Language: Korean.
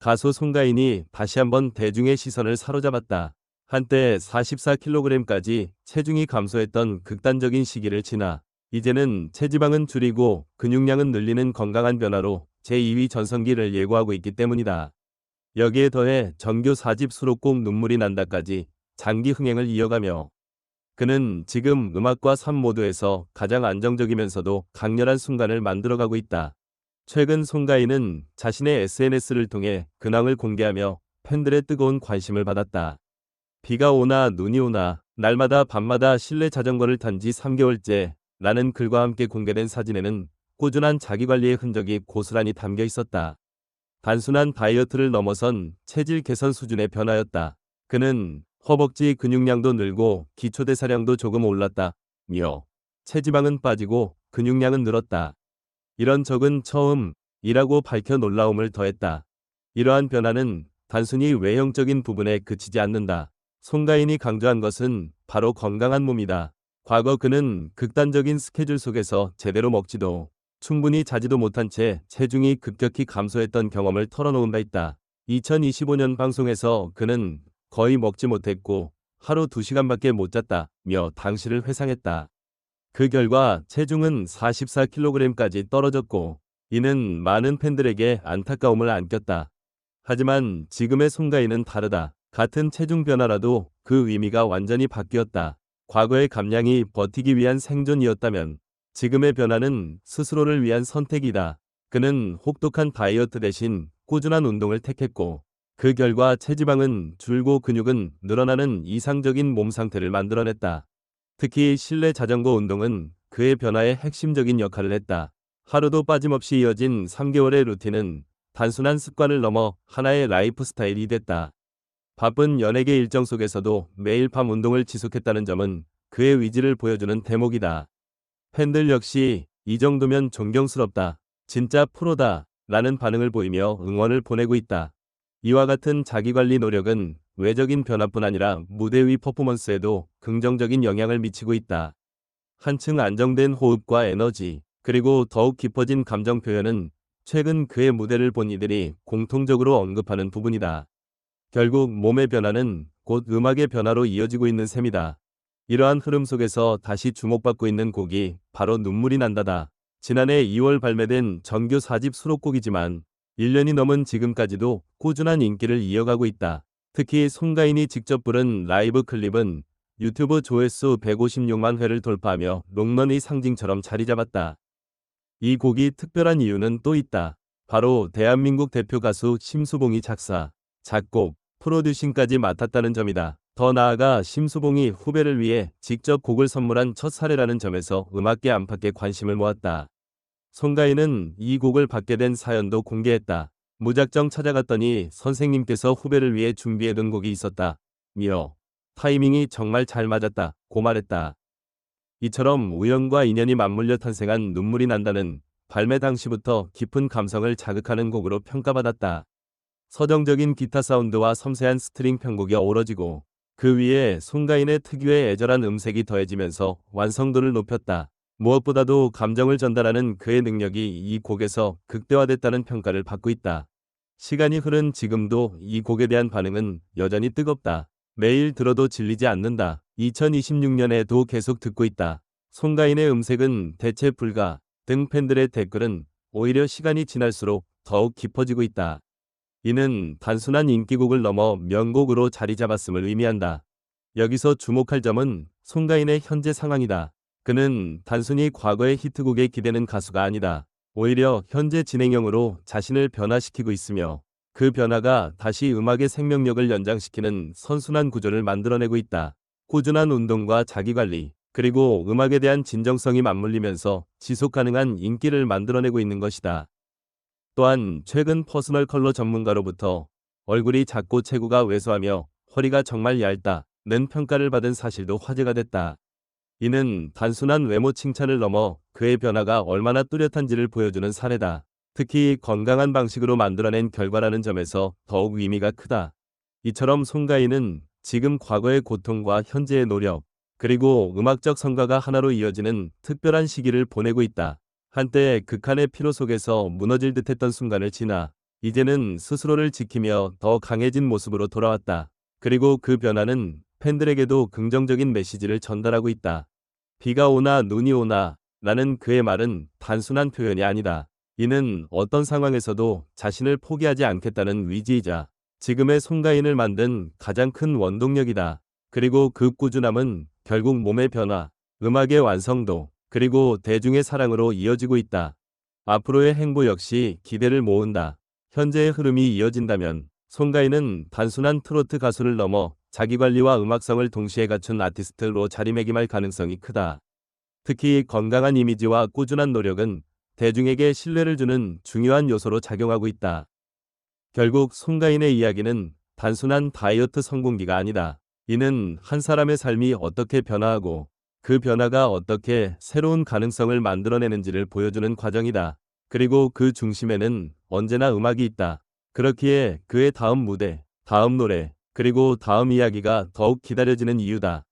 가수 송가인이 다시 한번 대중의 시선을 사로잡았다. 한때 44kg까지 체중이 감소했던 극단적인 시기를 지나 이제는 체지방은 줄이고 근육량은 늘리는 건강한 변화로 제2위 전성기를 예고하고 있기 때문이다. 여기에 더해 정규 4집 수록곡 눈물이 난다까지 장기 흥행을 이어가며 그는 지금 음악과 삶 모두에서 가장 안정적이면서도 강렬한 순간을 만들어가고 있다. 최근 송가인은 자신의 SNS를 통해 근황을 공개하며 팬들의 뜨거운 관심을 받았다. 비가 오나 눈이 오나 날마다 밤마다 실내 자전거를 탄 지 3개월째 라는 글과 함께 공개된 사진에는 꾸준한 자기관리의 흔적이 고스란히 담겨 있었다. 단순한 다이어트를 넘어선 체질 개선 수준의 변화였다. 그는 허벅지 근육량도 늘고 기초대사량도 조금 올랐다. 며 체지방은 빠지고 근육량은 늘었다. 이런 적은 처음이라고 밝혀 놀라움을 더했다. 이러한 변화는 단순히 외형적인 부분에 그치지 않는다. 송가인이 강조한 것은 바로 건강한 몸이다. 과거 그는 극단적인 스케줄 속에서 제대로 먹지도 충분히 자지도 못한 채 체중이 급격히 감소했던 경험을 털어놓은 바 있다. 2025년 방송에서 그는 거의 먹지 못했고 하루 2시간밖에 못 잤다며 당시를 회상했다. 그 결과 체중은 44kg까지 떨어졌고 이는 많은 팬들에게 안타까움을 안겼다. 하지만 지금의 송가인은 다르다. 같은 체중 변화라도 그 의미가 완전히 바뀌었다. 과거의 감량이 버티기 위한 생존이었다면 지금의 변화는 스스로를 위한 선택이다. 그는 혹독한 다이어트 대신 꾸준한 운동을 택했고 그 결과 체지방은 줄고 근육은 늘어나는 이상적인 몸 상태를 만들어냈다. 특히 실내 자전거 운동은 그의 변화에 핵심적인 역할을 했다. 하루도 빠짐없이 이어진 3개월의 루틴은 단순한 습관을 넘어 하나의 라이프 스타일이 됐다. 바쁜 연예계 일정 속에서도 매일 밤 운동을 지속했다는 점은 그의 의지를 보여주는 대목이다. 팬들 역시 이 정도면 존경스럽다. 진짜 프로다. 라는 반응을 보이며 응원을 보내고 있다. 이와 같은 자기관리 노력은 외적인 변화뿐 아니라 무대 위 퍼포먼스에도 긍정적인 영향을 미치고 있다. 한층 안정된 호흡과 에너지, 그리고 더욱 깊어진 감정 표현은 최근 그의 무대를 본 이들이 공통적으로 언급하는 부분이다. 결국 몸의 변화는 곧 음악의 변화로 이어지고 있는 셈이다. 이러한 흐름 속에서 다시 주목받고 있는 곡이 바로 눈물이 난다다. 지난해 2월 발매된 정규 4집 수록곡이지만 1년이 넘은 지금까지도 꾸준한 인기를 이어가고 있다. 특히 송가인이 직접 부른 라이브 클립은 유튜브 조회수 156만 회를 돌파하며 롱런의 상징처럼 자리 잡았다. 이 곡이 특별한 이유는 또 있다. 바로 대한민국 대표 가수 심수봉이 작사, 작곡, 프로듀싱까지 맡았다는 점이다. 더 나아가 심수봉이 후배를 위해 직접 곡을 선물한 첫 사례라는 점에서 음악계 안팎의 관심을 모았다. 송가인은 이 곡을 받게 된 사연도 공개했다. 무작정 찾아갔더니 선생님께서 후배를 위해 준비해둔 곡이 있었다. 며 타이밍이 정말 잘 맞았다. 고 말했다. 이처럼 우연과 인연이 맞물려 탄생한 눈물이 난다는 발매 당시부터 깊은 감성을 자극하는 곡으로 평가받았다. 서정적인 기타 사운드와 섬세한 스트링 편곡이 어우러지고 그 위에 송가인의 특유의 애절한 음색이 더해지면서 완성도를 높였다. 무엇보다도 감정을 전달하는 그의 능력이 이 곡에서 극대화됐다는 평가를 받고 있다. 시간이 흐른 지금도 이 곡에 대한 반응은 여전히 뜨겁다. 매일 들어도 질리지 않는다. 2026년에도 계속 듣고 있다. 송가인의 음색은 대체 불가 등 팬들의 댓글은 오히려 시간이 지날수록 더욱 깊어지고 있다. 이는 단순한 인기곡을 넘어 명곡으로 자리 잡았음을 의미한다. 여기서 주목할 점은 송가인의 현재 상황이다. 그는 단순히 과거의 히트곡에 기대는 가수가 아니다. 오히려 현재 진행형으로 자신을 변화시키고 있으며 그 변화가 다시 음악의 생명력을 연장시키는 선순환 구조를 만들어내고 있다. 꾸준한 운동과 자기관리, 그리고 음악에 대한 진정성이 맞물리면서 지속 가능한 인기를 만들어내고 있는 것이다. 또한 최근 퍼스널 컬러 전문가로부터 얼굴이 작고 체구가 왜소하며 허리가 정말 얇다는 평가를 받은 사실도 화제가 됐다. 이는 단순한 외모 칭찬을 넘어 그의 변화가 얼마나 뚜렷한지를 보여주는 사례다. 특히 건강한 방식으로 만들어낸 결과라는 점에서 더욱 의미가 크다. 이처럼 송가인은 지금 과거의 고통과 현재의 노력, 그리고 음악적 성과가 하나로 이어지는 특별한 시기를 보내고 있다. 한때 극한의 피로 속에서 무너질 듯했던 순간을 지나 이제는 스스로를 지키며 더 강해진 모습으로 돌아왔다. 그리고 그 변화는 팬들에게도 긍정적인 메시지를 전달하고 있다. 비가 오나 눈이 오나 라는 그의 말은 단순한 표현이 아니다. 이는 어떤 상황에서도 자신을 포기하지 않겠다는 의지이자 지금의 송가인을 만든 가장 큰 원동력이다. 그리고 그 꾸준함은 결국 몸의 변화, 음악의 완성도, 그리고 대중의 사랑으로 이어지고 있다. 앞으로의 행보 역시 기대를 모은다. 현재의 흐름이 이어진다면 송가인은 단순한 트로트 가수를 넘어 자기관리와 음악성을 동시에 갖춘 아티스트로 자리매김할 가능성이 크다. 특히 건강한 이미지와 꾸준한 노력은 대중에게 신뢰를 주는 중요한 요소로 작용하고 있다. 결국 송가인의 이야기는 단순한 다이어트 성공기가 아니다. 이는 한 사람의 삶이 어떻게 변화하고 그 변화가 어떻게 새로운 가능성을 만들어내는지를 보여주는 과정이다. 그리고 그 중심에는 언제나 음악이 있다. 그렇기에 그의 다음 무대, 다음 노래, 그리고 다음 이야기가 더욱 기다려지는 이유다.